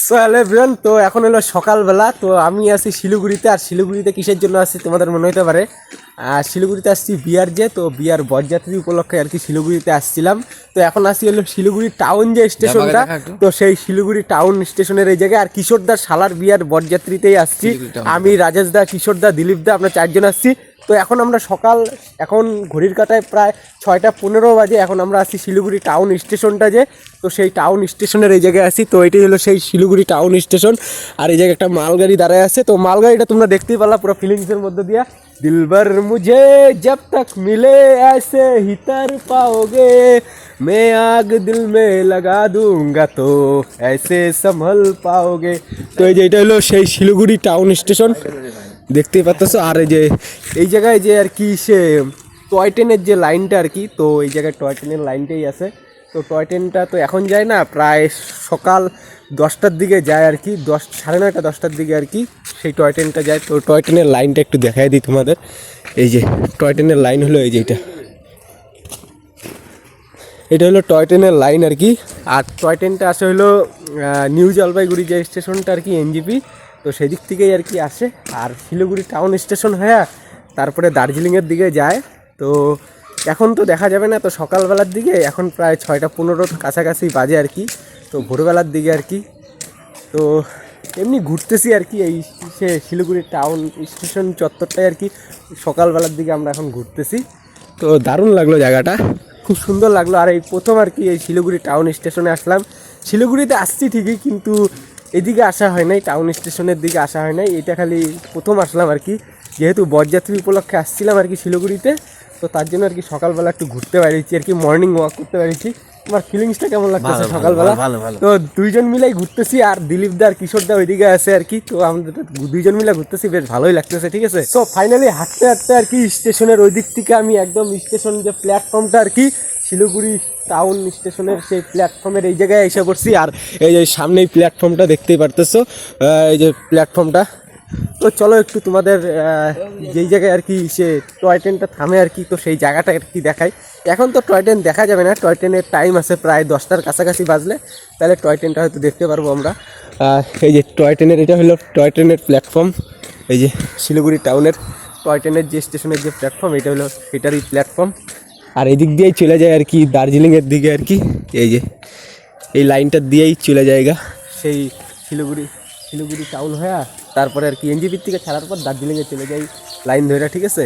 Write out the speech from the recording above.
So hello everyone, তো এখন হলো সকালবেলা। তো আমি আছি শিলিগুড়িতে। আর শিলিগুড়িতে কিসের জন্য আসছি তোমাদের মনে হতে পারে, শিলিগুড়িতে আসছি বিয়ার যে, তো বিয়ার বরযাত্রী উপলক্ষে আর কি শিলিগুড়িতে আসছিলাম। তো এখন আসি হলো শিলিগুড়ি টাউন যে স্টেশনটা, তো সেই শিলিগুড়ি টাউন স্টেশনের এই জায়গায়। আর কিশোর দা শালার বিয়ার বরযাত্রীতেই আসছি আমি, রাজেশ দা, কিশোর দা, দিলীপ দা, আমরা চারজন আসছি। তো এখন আমরা এখন ঘড়ির কাঁটায় প্রায় 6টা 15 বাজে। এখন আমরা আসছি শিলিগুড়ি টাউন স্টেশনটা যে, তো সেই টাউন স্টেশনের এই জায়গায় আসি। তো এটাই হলো সেই শিলিগুড়ি টাউন স্টেশন। আর এই জায়গায় একটা মালগাড়ি দাঁড়ায় আছে। তো মালগাড়িটা তোমরা দেখতেই পারলা পুরো ফিলিংসের মধ্যে দিয়া। দিলবার মুঝে জব তক মিলে ऐसे ही तर पाओगे, मैं आग दिल में लगा दूंगा तो ऐसे संभल पाओगे। তো এই যে এটা হলো সেই শিলিগুড়ি টাউন স্টেশন, দেখতেই পাচ্ছ। আর এই জায়গায় যে আর কি সে টয় ট্রেনের যে লাইনটা আর কি, তো এই জায়গায় টয় ট্রেনের লাইনটাই আছে। তো টয় ট্রেনটা তো এখন যায় না, প্রায় সকাল 10টার দিকে যায় আর কি, 9:30 10টার দিকে আর কি সেই টয় ট্রেনটা যায়। তো টয় ট্রেনের লাইনটা একটু দেখাই দিই তোমাদের। এই যে টয় ট্রেনের লাইন হলো এই যে এটা হলো টয় ট্রেনের লাইন আর কি। আর টয় ট্রেনটা আসে হলো নিউ জলপাইগুড়ি যে স্টেশনটা আর কি, এনজিপি, তো সেদিক থেকেই আর কি আসে। আর শিলিগুড়ি টাউন স্টেশন হয়ে তারপরে দার্জিলিংয়ের দিকে যায়। তো এখন তো দেখা যাবে না, তো সকালবেলার দিকে এখন প্রায় 6টা 15 কাছাকাছি বাজে আর কি, তো ভোরবেলার দিকে আর কি। তো এমনি ঘুরতেছি আর কি এই সে শিলিগুড়ি টাউন স্টেশন চত্বরটায় আর কি, সকালবেলার দিকে আমরা এখন ঘুরতেছি। তো দারুণ লাগলো জায়গাটা, খুব সুন্দর লাগলো। আর এই প্রথম আর কি এই শিলিগুড়ি টাউন স্টেশনে আসলাম। শিলিগুড়িতে আসছি ঠিকই, কিন্তু এদিকে আসা হয় নাই, টাউন স্টেশনের দিকে আসা হয় নাই। এটা খালি প্রথম আসলাম আর কি, যেহেতু বরযাত্রী উপলক্ষে আসছিলাম আর কি শিলিগুড়িতে। তো তার জন্য আর কি সকালবেলা একটু ঘুরতে পারিছি আর কি, মর্নিং ওয়াক করতে পারিছি। তোমার ফিলিংসটা কেমন লাগতেছে সকালবেলা? তো দুইজন মিলাই ঘুরতেছি, আর দিলীপ দা আর কিশোর দা ওইদিকে আছে আর কি। তো আমাদের দুইজন মিলে ঘুরতেছি, বেশ ভালোই লাগতেছে, ঠিক আছে। তো ফাইনালি হাঁটতে হাঁটতে আর কি স্টেশনের ওই দিক থেকে আমি একদম স্টেশন যে প্ল্যাটফর্মটা আর কি, শিলিগুড়ি টাউন স্টেশনের সেই প্ল্যাটফর্মের এই জায়গায় এসে পড়ছি। আর এই যে সামনে এই প্ল্যাটফর্মটা দেখতেই পারতেছো, এই যে প্ল্যাটফর্মটা। তো চলো একটু তোমাদের যেই জায়গায় আর কি সে টয় ট্রেনটা থামে আর কি, তো সেই জায়গাটা আর কি দেখাই। এখন তো টয় ট্রেন দেখা যাবে না, টয় ট্রেনের টাইম আছে প্রায় 10টার কাছাকাছি বাজলে, তাহলে টয় ট্রেনটা হয়তো দেখতে পারবো আমরা। এই যে টয় ট্রেনের, এটা হলো টয় ট্রেনের প্ল্যাটফর্ম। এই যে শিলিগুড়ি টাউনের টয় ট্রেনের যে স্টেশনের যে প্ল্যাটফর্ম, এটা হলো সেটারই প্ল্যাটফর্ম। আর এই দিক দিয়েই চলে যায় আর কি দার্জিলিংয়ের দিকে আর কি, এই যে এই লাইনটা দিয়েই চলে যায়গা সেই শিলিগুড়ি টাউন হয়ে, তারপরে আর কি এনজিপির থেকে ছাড়ার পর দার্জিলিংয়ে চলে যাই লাইন ধরে, ঠিক আছে।